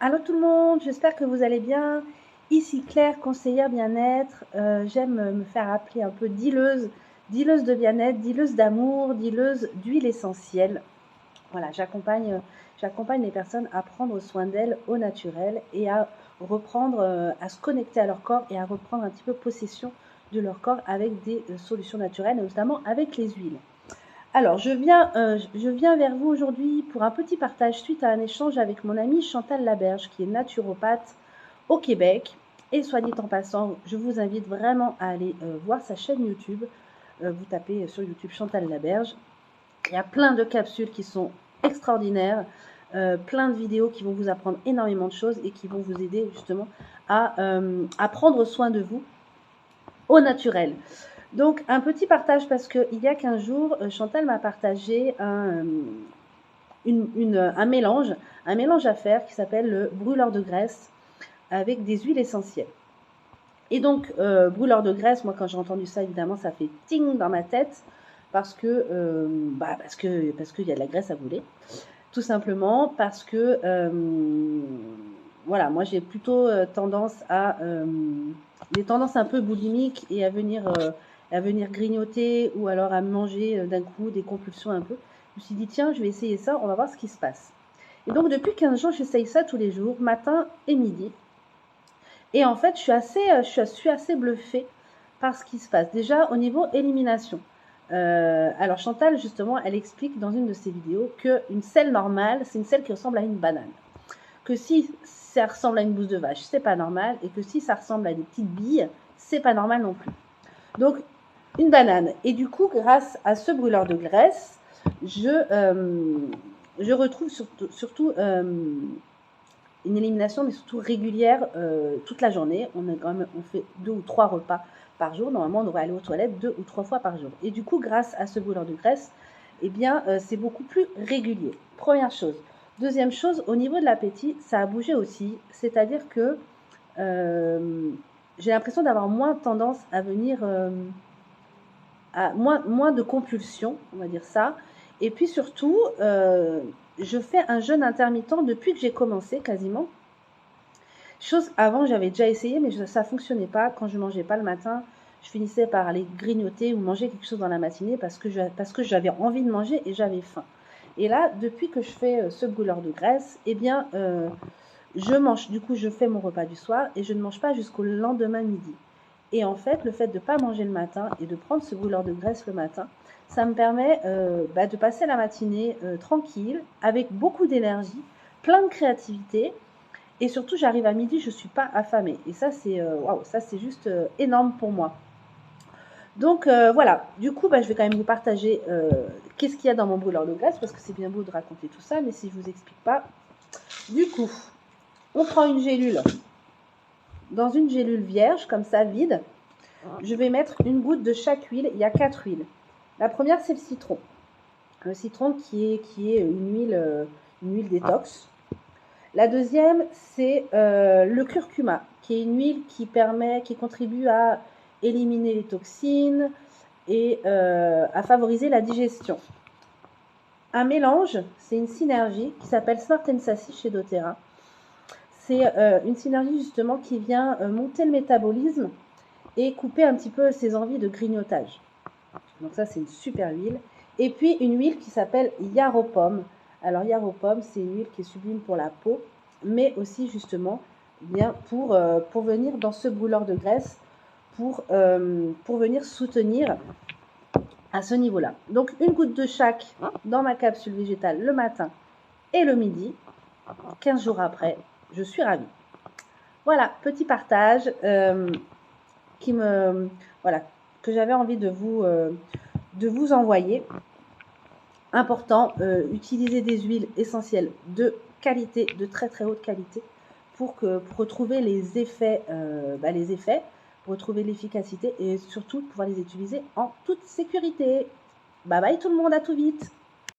Allô tout le monde, j'espère que vous allez bien. Ici Claire, conseillère bien-être. J'aime me faire appeler un peu dealeuse, dealeuse de bien-être, dealeuse d'amour, dealeuse d'huile essentielle. Voilà, j'accompagne les personnes à prendre soin d'elles au naturel et à reprendre, à se connecter à leur corps et à reprendre un petit peu possession de leur corps avec des solutions naturelles, et notamment avec les huiles. Alors, je viens vers vous aujourd'hui pour un petit partage suite à un échange avec mon amie Chantal Laberge, qui est naturopathe au Québec. Et soit dit en passant, je vous invite vraiment à aller voir sa chaîne YouTube. Vous tapez sur YouTube Chantal Laberge. Il y a plein de capsules qui sont extraordinaires, plein de vidéos qui vont vous apprendre énormément de choses et qui vont vous aider justement à prendre soin de vous au naturel. Donc, un petit partage parce qu'il y a 15 jours, Chantal m'a partagé un mélange à faire qui s'appelle le brûleur de graisse avec des huiles essentielles. Et donc, brûleur de graisse, moi, quand j'ai entendu ça, évidemment, ça fait ting dans ma tête parce qu'il y a de la graisse à brûler. Tout simplement parce que, voilà, moi, j'ai plutôt tendance des tendances un peu boulimiques et à venir grignoter ou alors à manger d'un coup des compulsions un peu. Je me suis dit, tiens, je vais essayer ça, on va voir ce qui se passe. Et donc, depuis 15 jours, j'essaye ça tous les jours, matin et midi. Et en fait, je suis assez bluffée par ce qui se passe. Déjà, au niveau élimination. Alors, Chantal, justement, elle explique dans une de ses vidéos qu'une selle normale, c'est une selle qui ressemble à une banane. Que si ça ressemble à une bouse de vache, c'est pas normal. Et que si ça ressemble à des petites billes, c'est pas normal non plus. Donc, une banane. Et du coup, grâce à ce brûleur de graisse, je retrouve surtout une élimination, mais surtout régulière toute la journée. On fait 2 ou 3 repas par jour. Normalement, on devrait aller aux toilettes 2 ou 3 fois par jour. Et du coup, grâce à ce brûleur de graisse, eh bien, c'est beaucoup plus régulier. Première chose. Deuxième chose, au niveau de l'appétit, ça a bougé aussi. C'est-à-dire que j'ai l'impression d'avoir moins tendance à venir, à moins de compulsions, on va dire ça. Et puis surtout, je fais un jeûne intermittent depuis que j'ai commencé quasiment. Chose avant, j'avais déjà essayé, mais ça ne fonctionnait pas. Quand je ne mangeais pas le matin, je finissais par aller grignoter ou manger quelque chose dans la matinée parce que j'avais envie de manger et j'avais faim. Et là, depuis que je fais ce brûleur de graisse, eh bien, je mange. Du coup, je fais mon repas du soir et je ne mange pas jusqu'au lendemain midi. Et en fait, le fait de ne pas manger le matin et de prendre ce brûleur de graisse le matin, ça me permet de passer la matinée tranquille, avec beaucoup d'énergie, plein de créativité. Et surtout, j'arrive à midi, je ne suis pas affamée. Et ça, c'est juste énorme pour moi. Donc voilà, du coup, je vais quand même vous partager qu'est-ce qu'il y a dans mon brûleur de graisse, parce que c'est bien beau de raconter tout ça, mais si je ne vous explique pas. Du coup, on prend une gélule. Dans une gélule vierge, comme ça, vide, je vais mettre une goutte de chaque huile. Il y a 4 huiles. La première, c'est le citron. Le citron qui est une huile détox. La deuxième, c'est le curcuma, qui est une huile qui contribue à éliminer les toxines et à favoriser la digestion. Un mélange, c'est une synergie qui s'appelle Smart & Sassy chez doTERRA. C'est une synergie justement qui vient monter le métabolisme et couper un petit peu ses envies de grignotage. Donc ça, c'est une super huile. Et puis une huile qui s'appelle Yaropom. Alors Yaropom, c'est une huile qui est sublime pour la peau, mais aussi justement bien pour venir dans ce brûleur de graisse, pour venir soutenir à ce niveau-là. Donc une goutte de chaque dans ma capsule végétale le matin et le midi. 15 jours après, je suis ravie. Voilà, petit partage que j'avais envie de vous envoyer. Important, utiliser des huiles essentielles de qualité, de très très haute qualité, pour retrouver les effets, pour retrouver l'efficacité et surtout pouvoir les utiliser en toute sécurité. Bye bye tout le monde, à tout vite.